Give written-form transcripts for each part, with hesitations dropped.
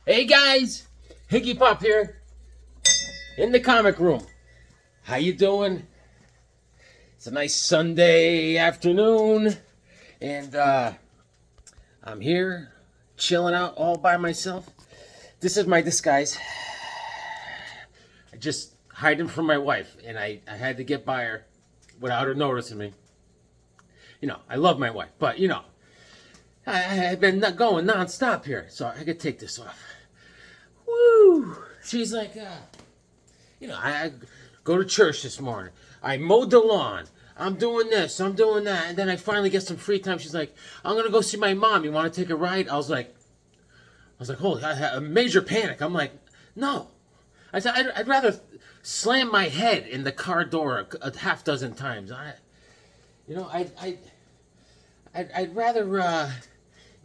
Hey guys, Higgy Pop here in the comic room. How you doing? It's a nice Sunday afternoon, and I'm here chilling out all by myself. This is my disguise. I just hiding from my wife, and I had to get by her without her noticing me. You know, I love my wife, but you know, I've been going nonstop here, so I could take this off. Woo! She's like, I go to church this morning. I mowed the lawn. I'm doing this. I'm doing that. And then I finally get some free time. She's like, I'm gonna go see my mom. You want to take a ride? I was like, holy, I had a major panic. I'm like, no. I said, I'd rather slam my head in the car door a half dozen times. I'd rather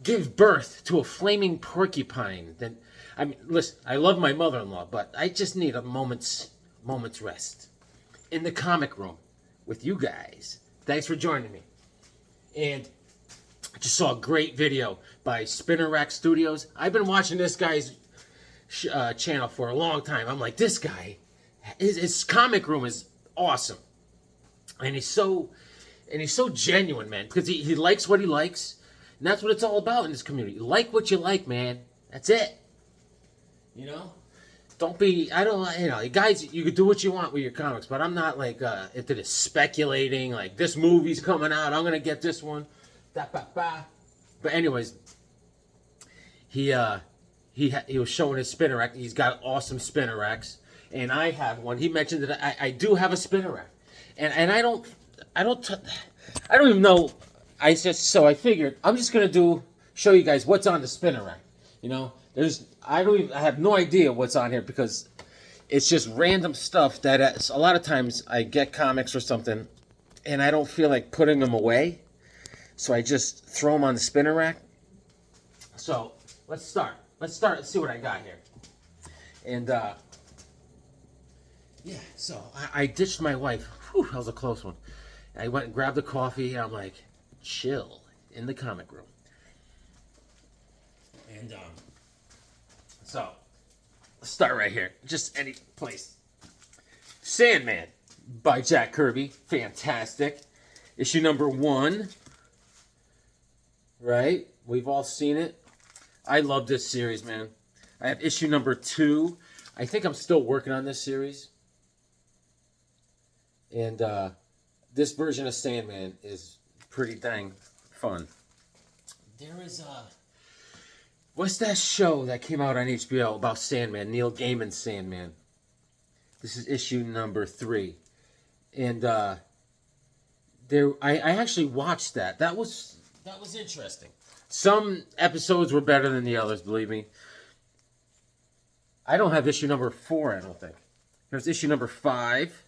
give birth to a flaming porcupine than. I mean, listen, I love my mother-in-law, but I just need a moment's rest in the comic room with you guys. Thanks for joining me. And I just saw a great video by Spinner Rack Studios. I've been watching this guy's channel for a long time. I'm like, this guy, his comic room is awesome, and he's so genuine, man, because he likes what he likes, and that's what it's all about in this community. Like what you like, man. That's it. You know, guys, you could do what you want with your comics, but I'm not like into this speculating, like this movie's coming out, I'm going to get this one, But anyways, he was showing his spinner rack. He's got awesome spinner racks, and I have one. He mentioned that I do have a spinner rack, and I don't even know. I figured I'm just going to show you guys what's on the spinner rack, you know. I have no idea what's on here because it's just random stuff that a lot of times I get comics or something and I don't feel like putting them away. So I just throw them on the spinner rack. So let's start. Let's see what I got here. And so I ditched my wife. Whew, that was a close one. I went and grabbed a coffee and I'm like, chill in the comic room. And so, let's start right here. Just any place. Sandman by Jack Kirby. Fantastic. Issue number 1. Right? We've all seen it. I love this series, man. I have issue number 2. I think I'm still working on this series. And this version of Sandman is pretty dang fun. There is what's that show that came out on HBO about Sandman? Neil Gaiman's Sandman. This is issue number 3. And I actually watched that. That was interesting. Some episodes were better than the others, believe me. I don't have issue number 4, I don't think. Here's issue number 5.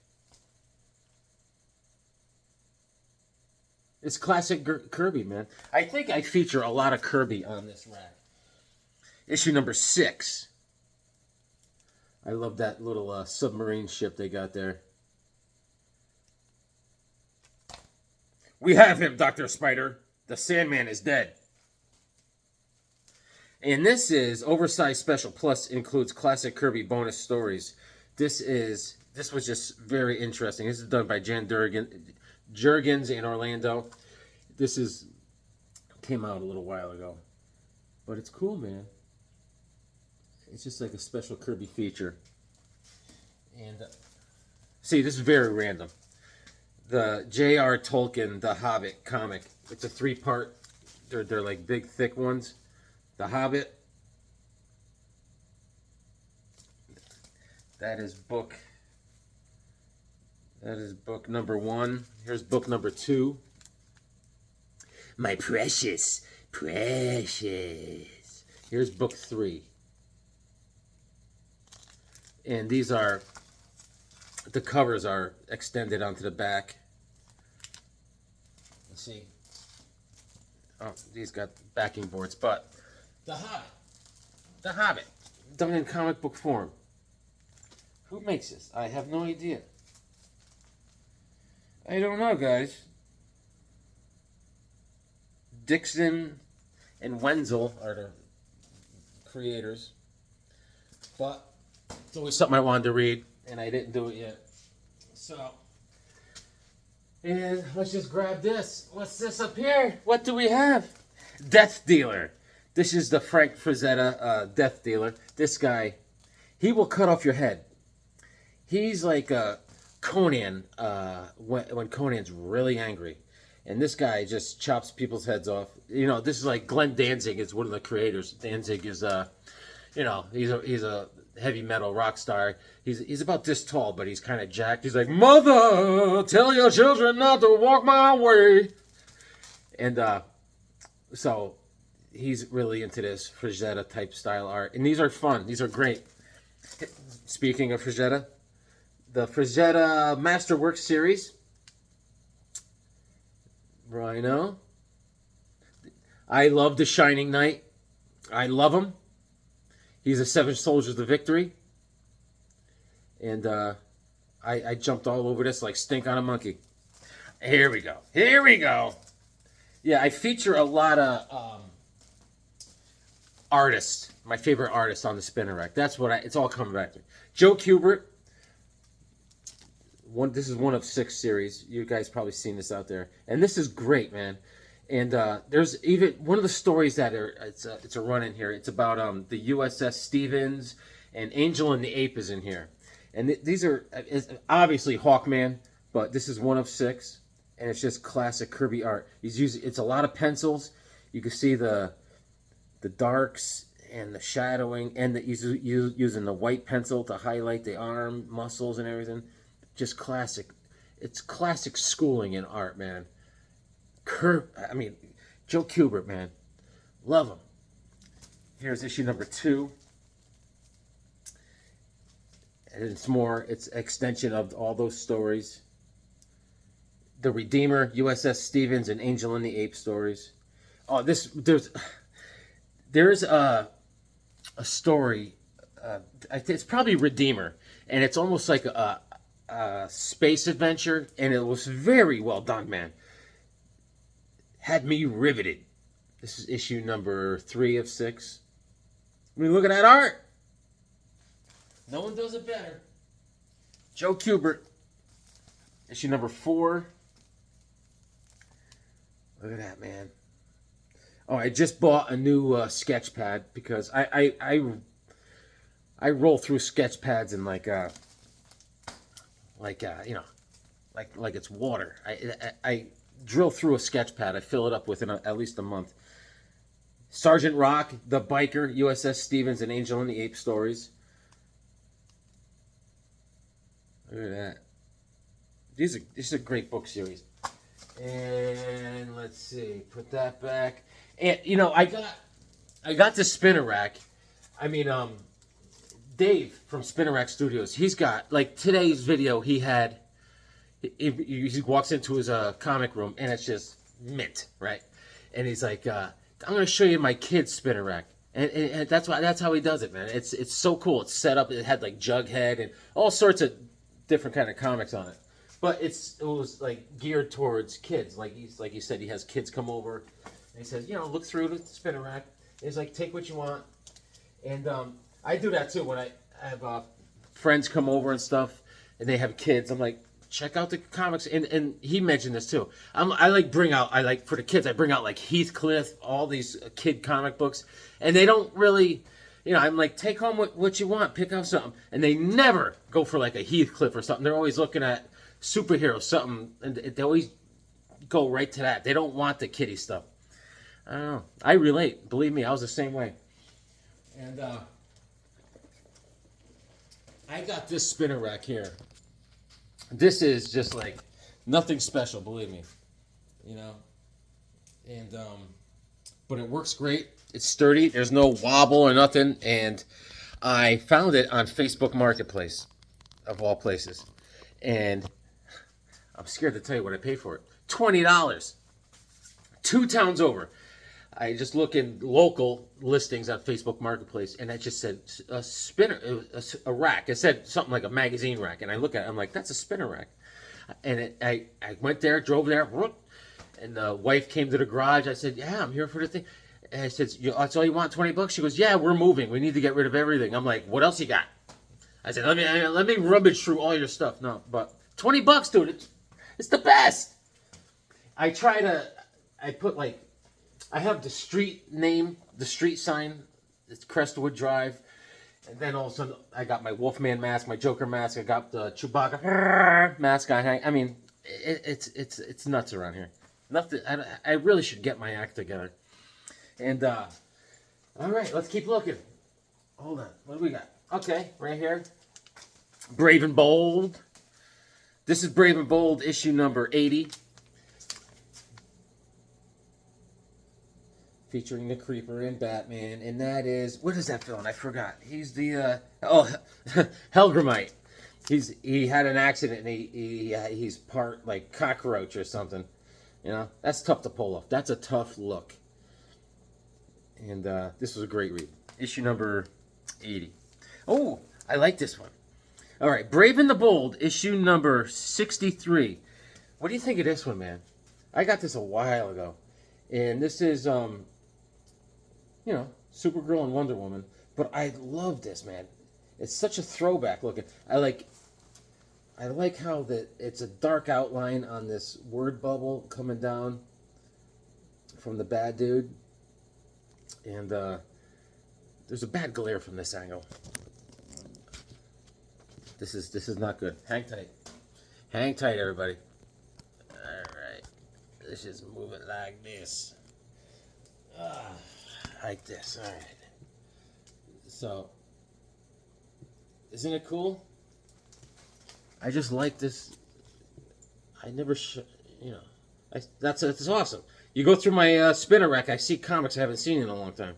It's classic Kirby, man. I think I feature a lot of Kirby on this rack. Issue number 6. I love that little submarine ship they got there. We have him, Dr. Spider. The Sandman is dead. And this is Oversized Special Plus, includes classic Kirby bonus stories. This was just very interesting. This is done by Jan Jurgens in Orlando. This came out a little while ago. But it's cool, man. It's just like a special Kirby feature. And see, this is very random. The J.R. Tolkien, The Hobbit comic. It's a 3-part. They're like big, thick ones. The Hobbit. That is book number 1. Here's book number 2. My precious. Here's book 3. And the covers are extended onto the back. Let's see. Oh, these got backing boards, but The Hobbit, done in comic book form. Who makes this? I have no idea. I don't know, guys. Dixon and Wenzel are the creators. but it's always something I wanted to read, and I didn't do it yet. So, and let's just grab this. What's this up here? What do we have? Death Dealer. This is the Frank Frazetta Death Dealer. This guy, he will cut off your head. He's like Conan when Conan's really angry. And this guy just chops people's heads off. You know, this is like Glenn Danzig is one of the creators. Danzig is, you know, he's a heavy metal rock star. He's about this tall, but he's kind of jacked. He's like, "Mother, tell your children not to walk my way." And so he's really into this Frazetta type style art. And these are fun. These are great. Speaking of Frazetta, the Frazetta Masterworks series. Rhino. I love The Shining Knight. I love him. He's a Seven Soldiers of Victory. And I jumped all over this like stink on a monkey. Here we go. Here we go. Yeah, I feature a lot of artists. My favorite artists on the spinner rack. That's what it's all coming back to. Joe Kubert. This is one of 6 series. You guys probably seen this out there, and this is great, man. And there's even one of the stories that it's a run in here. It's about the USS Stevens, and Angel and the Ape is in here. And these are obviously Hawkman, but this is one of 6, and it's just classic Kirby art. It's a lot of pencils. You can see the darks and the shadowing, and he's using the white pencil to highlight the arm muscles and everything. Just classic. It's classic schooling in art, man. Joe Kubert, man. Love him. Here's issue number 2. And it's extension of all those stories. The Redeemer, USS Stevens, and Angel and the Ape stories. Oh, there's a story. It's probably Redeemer, and it's almost like a space adventure, and it was very well done, man. Had me riveted. This is issue number 3 of 6. I mean, look at that art. No one does it better. Joe Kubert. Issue number 4. Look at that, man. Oh, I just bought a new sketch pad because I roll through sketch pads in like it's water. I drill through a sketch pad. I fill it up within at least a month. Sergeant Rock, The Biker, USS Stevens, and Angel and the Ape stories. Look at that. This is a great book series. And let's see, put that back. And you know, I got the spinner rack. I mean, Dave from Spinner Rack Studios, he's got, like today's video, he walks into his comic room, and it's just mint, right? And he's like, I'm going to show you my kid's spinner rack. And that's how he does it, man. It's so cool. It's set up. It had like Jughead and all sorts of different kind of comics on it. But it was like geared towards kids. Like he said, he has kids come over, and he says, look through the spinner rack. And he's like, take what you want. And I do that too when I have friends come over and stuff, and they have kids. I'm like, check out the comics. And he mentioned this too. For the kids, I bring out like Heathcliff, all these kid comic books, and they don't really, I'm like, take home what you want, pick out something. And they never go for like a Heathcliff or something. They're always looking at superheroes, something, and they always go right to that. They don't want the kiddie stuff. I don't know. I relate. Believe me, I was the same way. And I got this spinner rack here. This is just like nothing special, believe me. And but it works great. It's sturdy. There's no wobble or nothing. And I found it on Facebook Marketplace, of all places. And I'm scared to tell you what I paid for it. $20. 2 towns over. I just look in local listings on Facebook Marketplace, and it just said a spinner, a rack. It said something like a magazine rack, and I look at it, I'm like, that's a spinner rack. And I went there, drove there, and the wife came to the garage. I said, yeah, I'm here for the thing. And I said, that's all you want, 20 bucks? She goes, yeah, we're moving. We need to get rid of everything. I'm like, what else you got? I said, let me rummage through all your stuff. No, but 20 bucks, dude. It's the best. I put like, I have the street name, the street sign. It's Crestwood Drive. And then all of a sudden, I got my Wolfman mask, my Joker mask. I got the Chewbacca mask. I mean, it's nuts around here. Nothing. I really should get my act together. And, all right, let's keep looking. Hold on. What do we got? Okay, right here. Brave and Bold. This is Brave and Bold, issue number 80. Featuring the Creeper and Batman. And that is, what is that villain? I forgot. He's the, Helgramite. He had an accident and he's part, like, cockroach or something. You know, that's tough to pull off. That's a tough look. And this was a great read. Issue number 80. Oh, I like this one. All right, Brave and the Bold, issue number 63. What do you think of this one, man? I got this a while ago. And this is, you know, Supergirl and Wonder Woman. But I love this, man. It's such a throwback looking. I like how it's a dark outline on this word bubble coming down from the bad dude. And there's a bad glare from this angle. This is not good. Hang tight. Hang tight, everybody. Alright. Let's just move it like this. Like this. Alright. So, isn't it cool? I just like this. I never, you know, that's awesome. You go through my spinner rack, I see comics I haven't seen in a long time.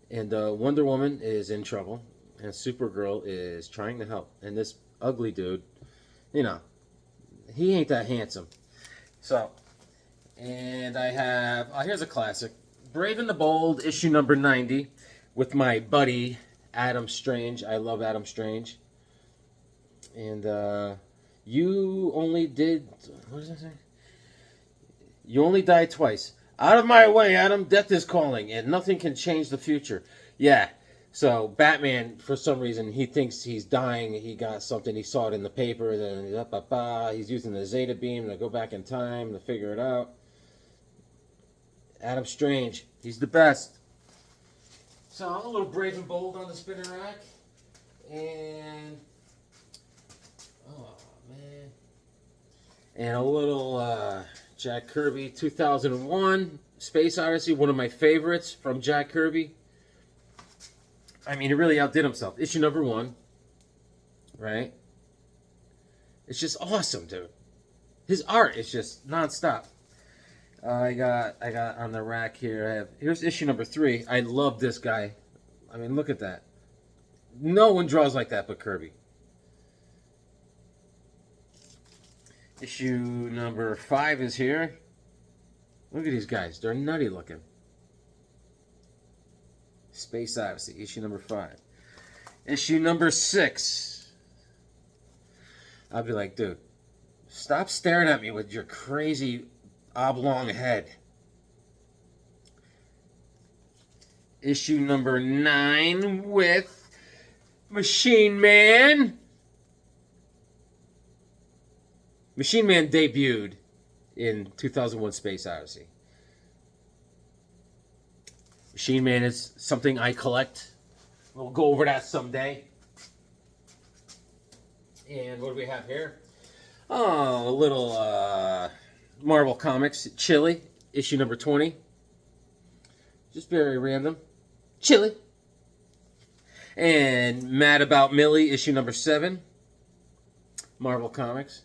And Wonder Woman is in trouble, and Supergirl is trying to help. And this ugly dude, you know, he ain't that handsome. So, and I have, here's a classic. Brave and the Bold, issue number 90, with my buddy, Adam Strange. I love Adam Strange. And you only did, what does that say? You only died twice. Out of my way, Adam. Death is calling, and nothing can change the future. Yeah. So Batman, for some reason, he thinks he's dying. He got something. He saw it in the paper. Then he's using the Zeta beam to go back in time to figure it out. Adam Strange, he's the best. So I'm a little Brave and Bold on the spinner rack, and oh man, and a little Jack Kirby 2001 Space Odyssey, one of my favorites from Jack Kirby. I mean, he really outdid himself. Issue number 1, right? It's just awesome, dude. His art is just nonstop. I got on the rack here. Here's issue number 3. I love this guy. I mean, look at that. No one draws like that but Kirby. Issue number 5 is here. Look at these guys. They're nutty looking. Space Odyssey, issue number 5. Issue number 6. I'll be like, dude, stop staring at me with your crazy oblong head. Issue number 9 with Machine Man. Machine Man debuted in 2001 Space Odyssey. Machine Man is something I collect. We'll go over that someday. And what do we have here? Oh, a little Marvel Comics, Chili, issue number 20. Just very random. Chili. And Mad About Millie, issue number 7. Marvel Comics.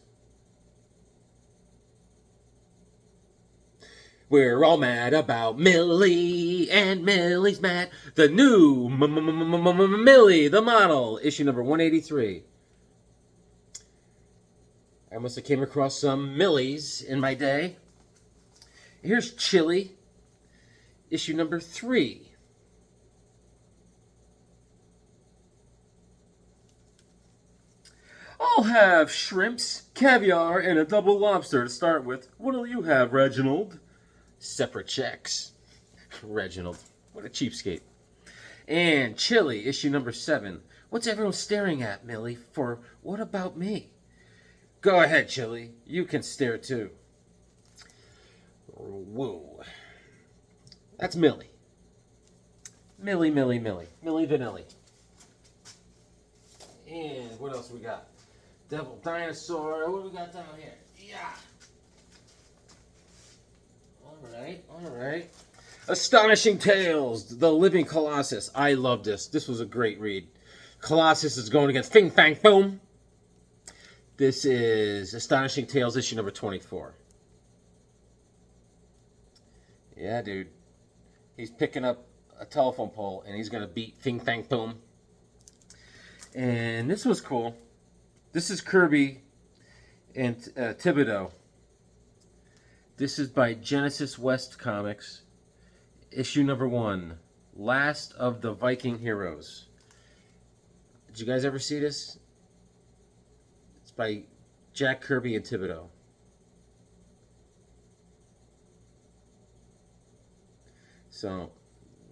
We're all mad about Millie, and Millie's mad. The new Millie, the model, issue number 183. I must have came across some Millies in my day. Here's Chili, issue number 3. I'll have shrimps, caviar, and a double lobster to start with. What'll you have, Reginald? Separate checks. Reginald. What a cheapskate. And Chili, issue number 7. What's everyone staring at, Millie? For what about me? Go ahead, Chili. You can stare too. Whoa. That's Millie. Millie Vanilli. And what else we got? Devil Dinosaur. What do we got down here? Yeah. All right. Astonishing Tales, The Living Colossus. I love this. This was a great read. Colossus is going against Fing Fang Boom. This is Astonishing Tales, issue number 24. Yeah, dude. He's picking up a telephone pole, and he's going to beat Fing Fang Boom. And this was cool. This is Kirby and Thibodeau. This is by Genesis West Comics. Issue number 1. Last of the Viking Heroes. Did you guys ever see this? It's by Jack Kirby and Thibodeau. So,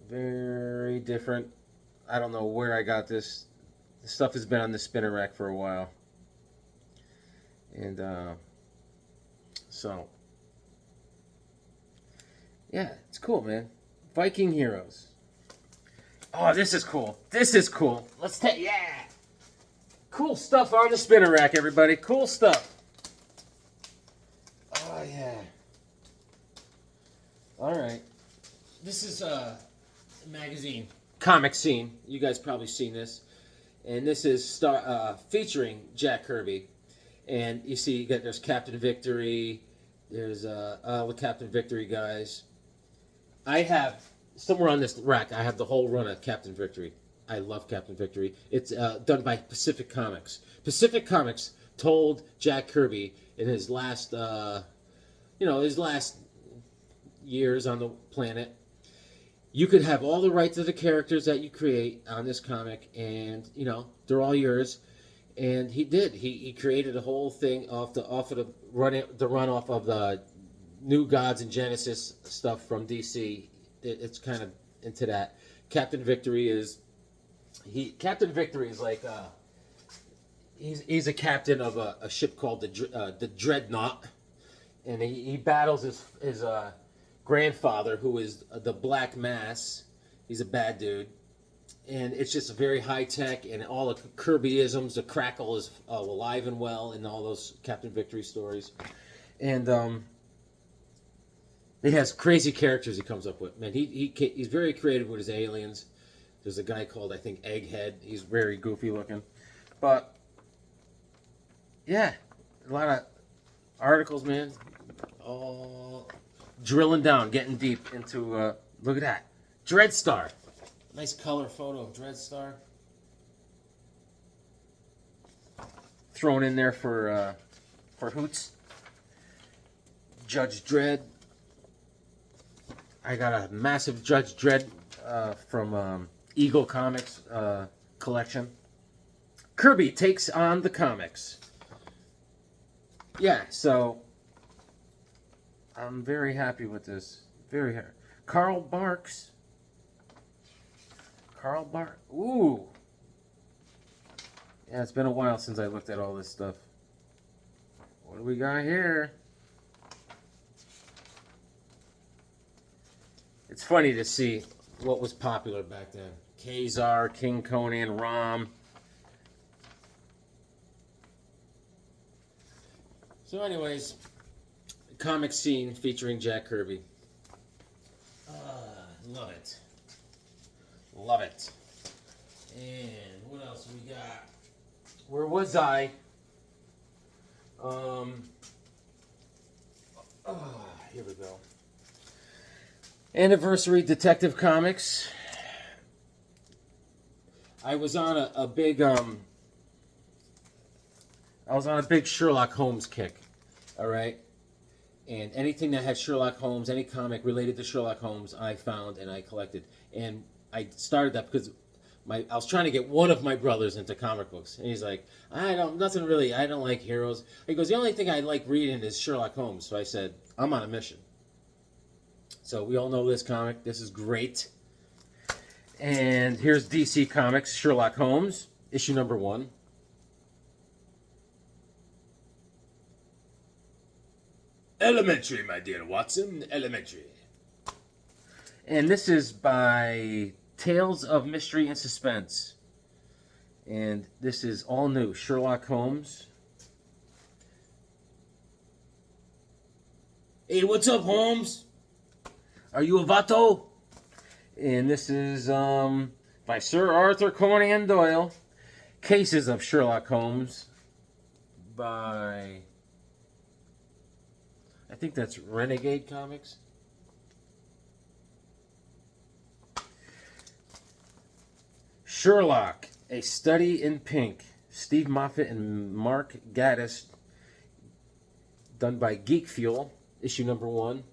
very different. I don't know where I got this. The stuff has been on the spinner rack for a while. And, so, yeah, it's cool, man. Viking Heroes. Oh, this is cool. Let's take, yeah. Cool stuff on the spinner rack, everybody. Cool stuff. Oh, yeah. All right. This is a magazine. Comic Scene. You guys probably seen this. And this is featuring Jack Kirby. And you see, there's Captain Victory. There's all the Captain Victory guys. I have, somewhere on this rack, I have the whole run of Captain Victory. I love Captain Victory. It's done by Pacific Comics. Pacific Comics told Jack Kirby in his last, his last years on the planet, you could have all the rights to the characters that you create on this comic, and, they're all yours. And he did. He created a whole thing off of the runoff of the New Gods and Genesis stuff from DC. It's kind of into that. Captain Victory is like he's a captain of a ship called the Dreadnought, and he battles his grandfather, who is the Black Mass. He's a bad dude, and it's just very high tech, and all the Kirbyisms. The Crackle is alive and well in all those Captain Victory stories, and he has crazy characters he comes up with. Man, he's very creative with his aliens. There's a guy called, I think, Egghead. He's very goofy looking. But, yeah, a lot of articles, man. All drilling down, getting deep into, look at that. Dreadstar. Nice color photo of Dreadstar. Thrown in there for hoots. Judge Dredd. I got a massive Judge Dredd from Eagle Comics collection. Kirby takes on the comics. Yeah, so I'm very happy with this. Very happy. Carl Barks. Ooh. Yeah, it's been a while since I looked at all this stuff. What do we got here? It's funny to see what was popular back then. Kazar, King Conan, Rom. So anyways, Comic Scene featuring Jack Kirby. Love it. Love it. And what else we got? Where was I? Here we go. Anniversary Detective Comics. I was on a big Sherlock Holmes kick. All right, and anything that had Sherlock Holmes, any comic related to Sherlock Holmes, I found and I collected. And I started that because I was trying to get one of my brothers into comic books, and he's like, I don't like heroes. He goes, the only thing I like reading is Sherlock Holmes. So I said, I'm on a mission. So we all know this comic. This is great. And here's DC Comics, Sherlock Holmes, issue number 1. Elementary, my dear Watson, elementary. And this is by Tales of Mystery and Suspense. And this is all new, Sherlock Holmes. Hey, what's up, Holmes? Are you a vato? And this is by Sir Arthur Conan Doyle. Cases of Sherlock Holmes by, I think that's Renegade Comics. Sherlock, A Study in Pink. Steve Moffat and Mark Gatiss. Done by Geek Fuel. Issue number 1.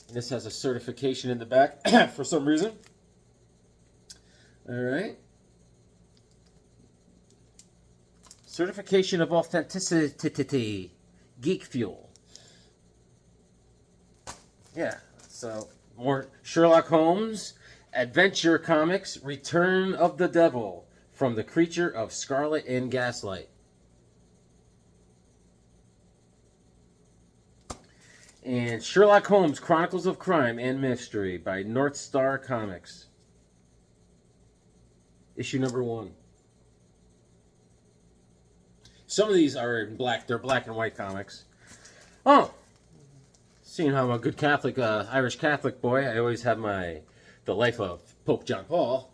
And this has a certification in the back for some reason. Alright. Certification of authenticity. Geek Fuel. Yeah, so more Sherlock Holmes. Adventure Comics. Return of the Devil. From the Creature of Scarlet and Gaslight. And Sherlock Holmes, Chronicles of Crime and Mystery by North Star Comics. Issue number 1. Some of these are in black. They're black and white comics. Oh! Seeing how I'm a good Catholic, Irish Catholic boy, I always have The Life of Pope John Paul.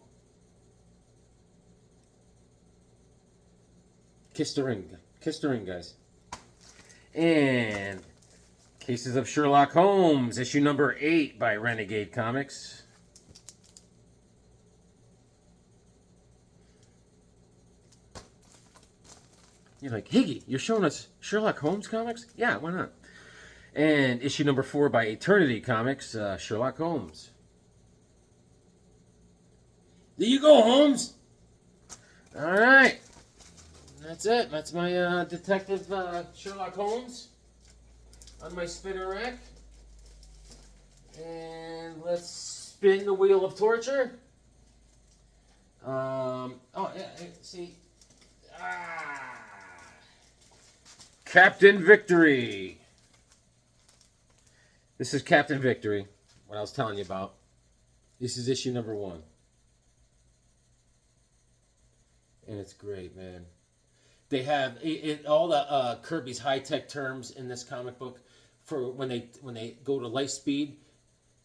Kiss the ring. Kiss the ring, guys. And Cases of Sherlock Holmes, issue number 8 by Renegade Comics. You're like, Higgy, you're showing us Sherlock Holmes comics? Yeah, why not? And issue number 4 by Eternity Comics, Sherlock Holmes. There you go, Holmes. All right. That's it. That's my Detective Sherlock Holmes on my spinner rack. And let's spin the wheel of torture. See. Captain Victory. This is Captain Victory, what I was telling you about. This is issue number 1. And it's great, man. They have all the Kirby's high-tech terms in this comic book. For when they go to light speed,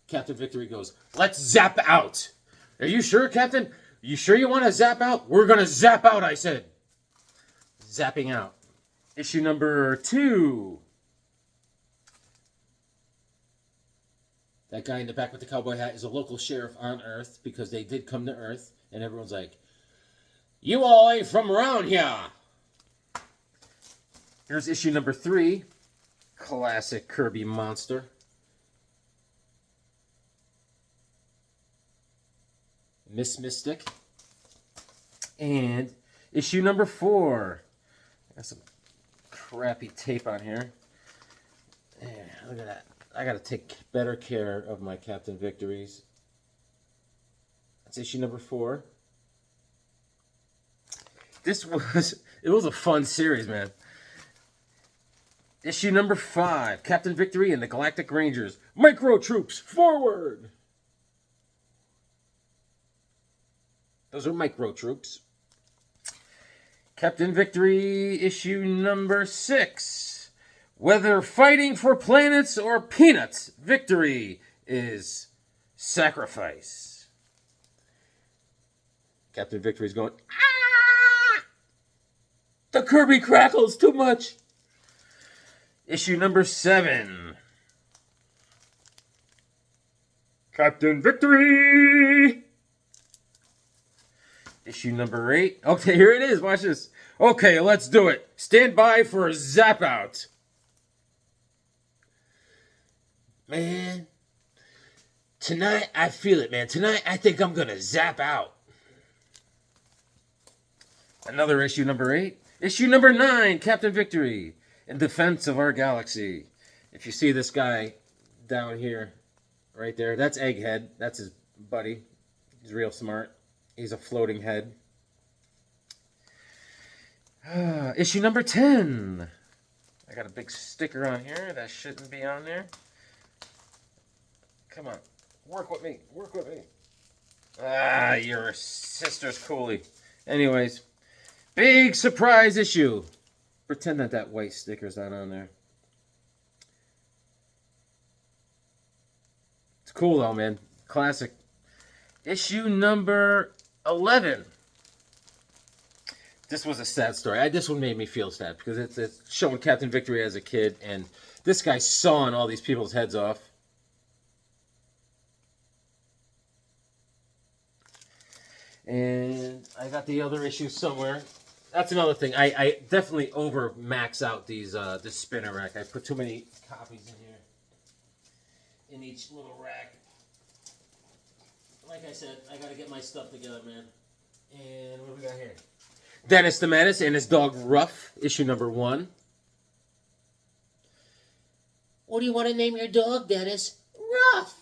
Captain Victory goes, "Let's zap out." Are you sure, Captain? You sure you want to zap out? We're going to zap out, I said. Zapping out. Issue number 2. That guy in the back with the cowboy hat is a local sheriff on Earth because they did come to Earth. And everyone's like, "You all ain't from around here." Here's issue number 3. Classic Kirby monster. Miss Mystic. And issue number 4. Got some crappy tape on here. Yeah, look at that. I gotta take better care of my Captain Victories. That's issue number 4. It was a fun series, man. Issue number 5, Captain Victory and the Galactic Rangers. Micro troops, forward! Those are micro troops. Captain Victory, issue number 6. Whether fighting for planets or peanuts, victory is sacrifice. Captain Victory's going, "Ah! The Kirby crackles too much." Issue number 7. Captain Victory! Issue number 8. Okay, here it is. Watch this. Okay, let's do it. Stand by for a zap out. Man, tonight I feel it, man. Tonight I think I'm going to zap out. Another issue number 8. Issue number 9, Captain Victory. In defense of our galaxy. If you see this guy down here, right there. That's Egghead. That's his buddy. He's real smart. He's a floating head. Issue number 10. I got a big sticker on here that shouldn't be on there. Come on. Work with me. Work with me. Ah, your sister's coolie. Anyways, big surprise issue. Pretend that that white sticker's not on there. It's cool though, man. Classic. Issue number 11. This was a sad story. This one made me feel sad because it's showing Captain Victory as a kid, and this guy sawing all these people's heads off. And I got the other issue somewhere. That's another thing. I definitely over max out these this spinner rack. I put too many copies in here. In each little rack. Like I said, I gotta get my stuff together, man. And what do we got here? Dennis the Menace and his dog Ruff, issue number 1. What do you want to name your dog, Dennis? Ruff!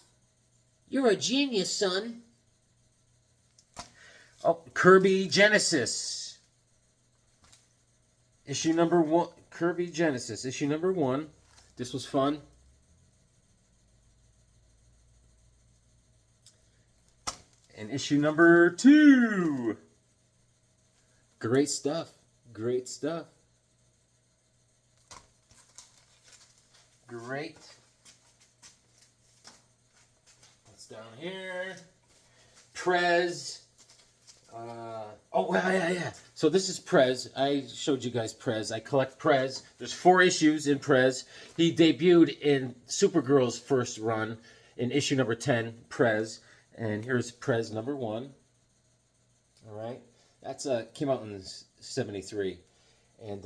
You're a genius, son. Oh, Kirby Genesis. Issue number 1. Kirby Genesis, issue number 1. This was fun. And issue number 2. Great stuff. Great stuff. Great. What's down here? Prez. Oh, yeah. So this is Prez. I showed you guys Prez. I collect Prez. There's 4 issues in Prez. He debuted in Supergirl's first run in issue number 10, Prez. And here's Prez number 1. All right. That's came out in '73, and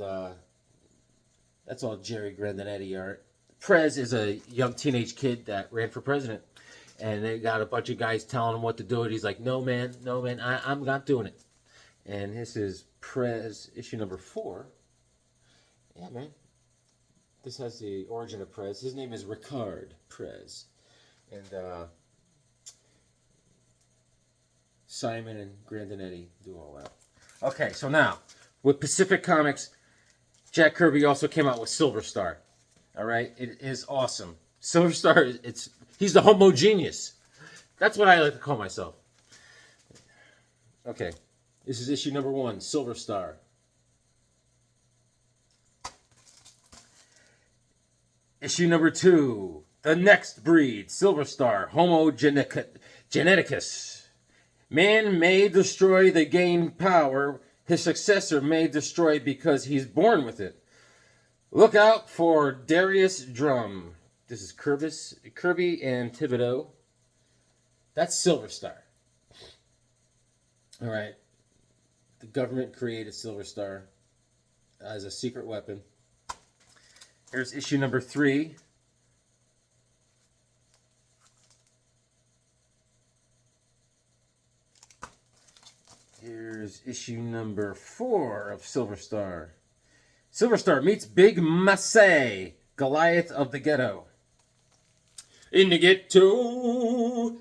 that's all Jerry Grandinetti art. Prez is a young teenage kid that ran for president, and they got a bunch of guys telling him what to do, and he's like, "No, man, I'm not doing it." And this is Prez issue number 4. Yeah, man. This has the origin of Prez. His name is Ricard Prez, and Simon and Grandinetti do all that. Okay, so now, with Pacific Comics, Jack Kirby also came out with Silver Star. All right? It is awesome. Silver Star, he's the homogeneous. That's what I like to call myself. Okay, this is issue number 1, Silver Star. Issue number 2, The Next Breed, Silver Star, Homo Geneticus. Man may destroy the gain power. His successor may destroy because he's born with it. Look out for Darius Drum. This is Kirby and Thibodeau. That's Silver Star. All right. The government created Silver Star as a secret weapon. Here's issue number 3. Here's issue number 4 of Silver Star. Silver Star meets Big Massey, Goliath of the Ghetto. In the ghetto.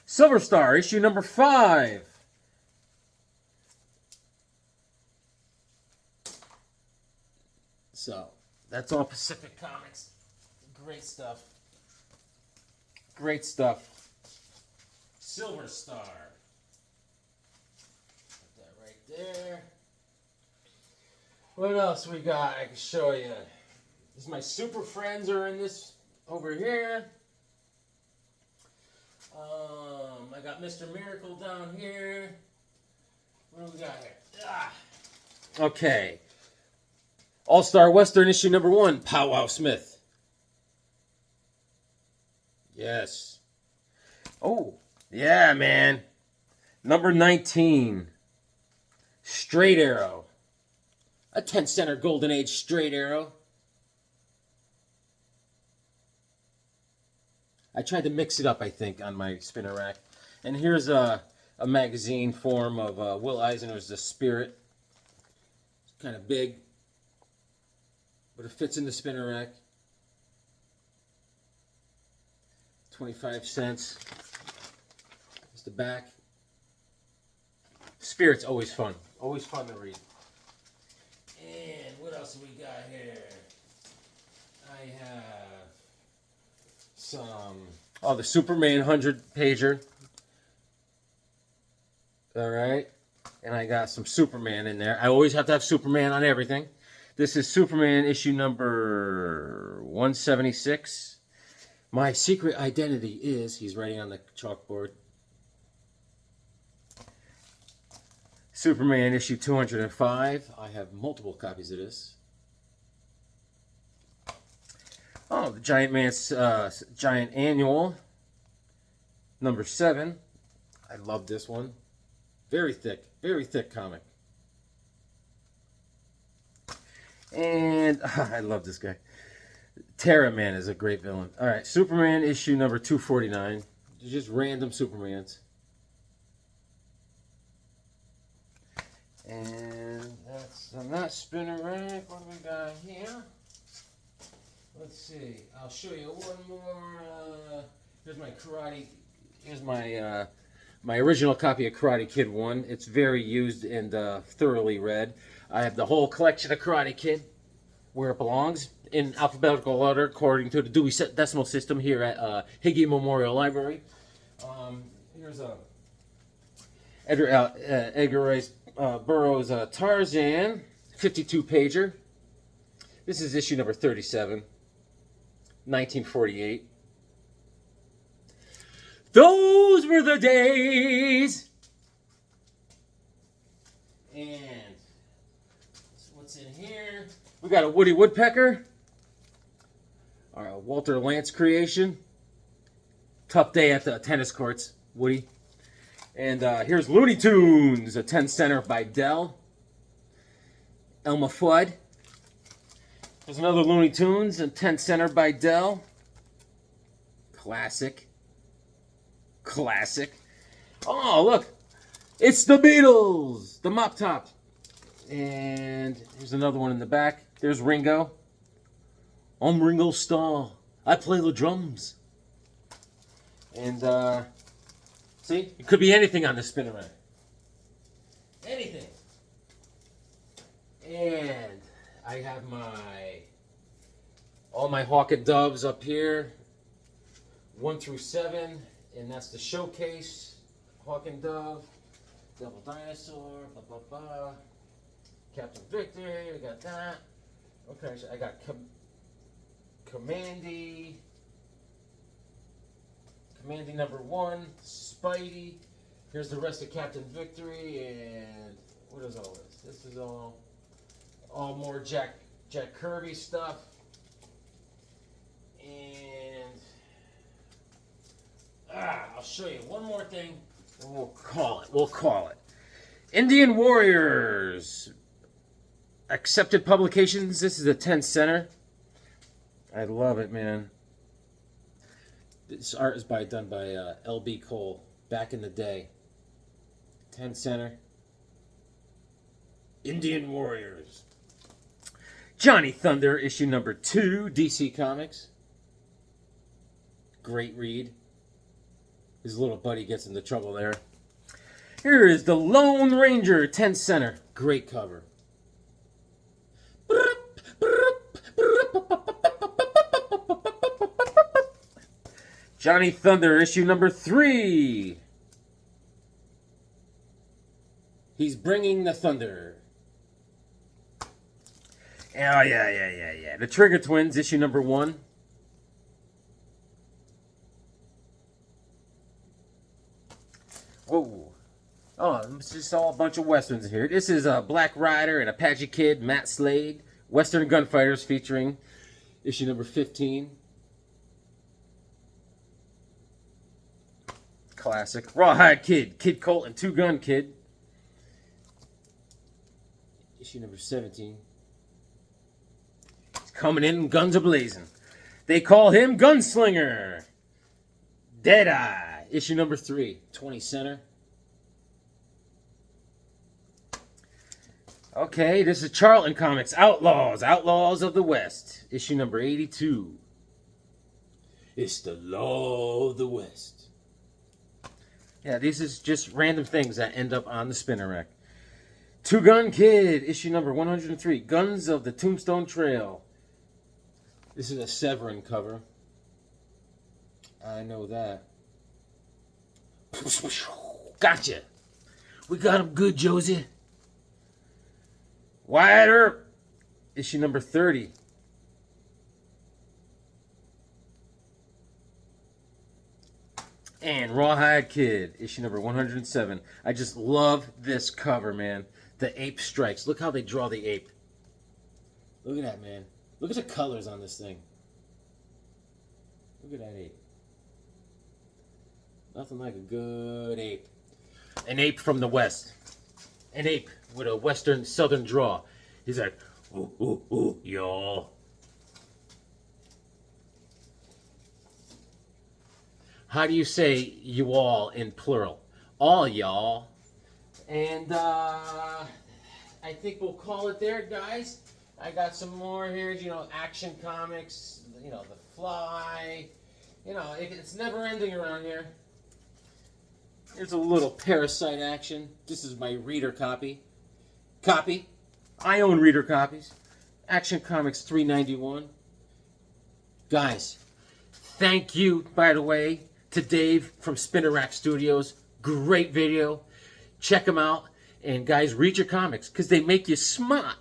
Silver Star, issue number 5. So, that's all Pacific Comics. Great stuff. Great stuff. Silver Star. Put that right there. What else we got I can show you? My super friends are in this over here. I got Mr. Miracle down here. What do we got here? Okay. All-Star Western issue number 1, Powwow Smith. Yes. Oh, yeah, man. Number 19, Straight Arrow. A 10-center Golden Age Straight Arrow. I tried to mix it up, I think, on my spinner rack. And here's a magazine form of Will Eisner's The Spirit. It's kind of big, but it fits in the spinner rack. 25 cents. It's the back. Spirit's always fun. Always fun to read. And what else do we got here? I have some... Oh, the Superman 100-pager. Alright. And I got some Superman in there. I always have to have Superman on everything. This is Superman issue number 176. My secret identity is... He's writing on the chalkboard. Superman issue 205. I have multiple copies of this. Oh, the Giant Man's Giant Annual, number 7. I love this one. Very thick comic. And I love this guy. Terra Man is a great villain. All right, Superman issue number 249. Just random Supermans. And that's on that spinner rack. What do we got here? Let's see. I'll show you one more. Here's my karate. Here's my my original copy of Karate Kid 1. It's very used and thoroughly read. I have the whole collection of Karate Kid where it belongs in alphabetical order according to the Dewey Decimal System here at Higgy Memorial Library. Here's Edgar Rice Burroughs Tarzan 52-pager. This is issue number 37, 1948. Those were the days. And what's in here? We got a Woody Woodpecker. Our Walter Lantz creation. Tough day at the tennis courts, Woody. And here's Looney Tunes, a 10-center by Dell. Elmer Fudd. There's another Looney Tunes, a 10-center by Dell. Classic. Oh, look. It's the Beatles. The Mop Top. And here's another one in the back. There's Ringo. I'm Ringo Starr. I play the drums. And, see? It could be anything on this spinner rack. Anything. And I have all my Hawk and Doves up here. 1 through 7. And that's the showcase. Hawk and Dove. Devil Dinosaur. Blah, blah, blah. Captain Victory. We got that. Okay, so I got Commandy number 1. Spidey. Here's the rest of Captain Victory. And what is all this? This is all more Jack Kirby stuff. And I'll show you one more thing, and we'll call it. Indian Warriors. Accepted Publications. This is a 10-center. I love it, man. This art is done by L.B. Cole back in the day. 10-center. Indian Warriors. Johnny Thunder, issue number 2, DC Comics. Great read. His little buddy gets into trouble there. Here is the Lone Ranger, 10-center. Great cover. Johnny Thunder, issue number 3. He's bringing the thunder. Oh, yeah. The Trigger Twins, issue number 1. Whoa. Oh, it's just all a bunch of westerns here. This is Black Rider and Apache Kid, Matt Slade. Western Gunfighters featuring issue number 15. Classic. Rawhide Kid, Kid Colt and Two Gun Kid. Issue number 17. He's coming in guns a-blazing. They call him Gunslinger. Deadeye. Issue number 3. 20-center. Okay, this is Charlton Comics. Outlaws of the West. Issue number 82. It's the law of the West. Yeah, these is just random things that end up on the spinner rack. Two Gun Kid, issue number 103, Guns of the Tombstone Trail. This is a Severin cover. I know that. Gotcha. We got him good, Josie. Wyatt Earp, issue number 30. And Rawhide Kid, issue number 107. I just love this cover, man. The ape strikes. Look how they draw the ape. Look at that, man. Look at the colors on this thing. Look at that ape. Nothing like a good ape. An ape from the West. An ape with a Western Southern draw. He's like, ooh, ooh, ooh, y'all. How do you say you all in plural? All y'all. And I think we'll call it there, guys. I got some more here, you know, Action Comics, you know, The Fly. You know, it's never ending around here. Here's a little Parasite action. This is my reader copy. I own reader copies. Action Comics 391. Guys, thank you, by the way, to Dave from Spinner Rack Studios. Great video. Check them out. And guys, read your comics because they make you smart.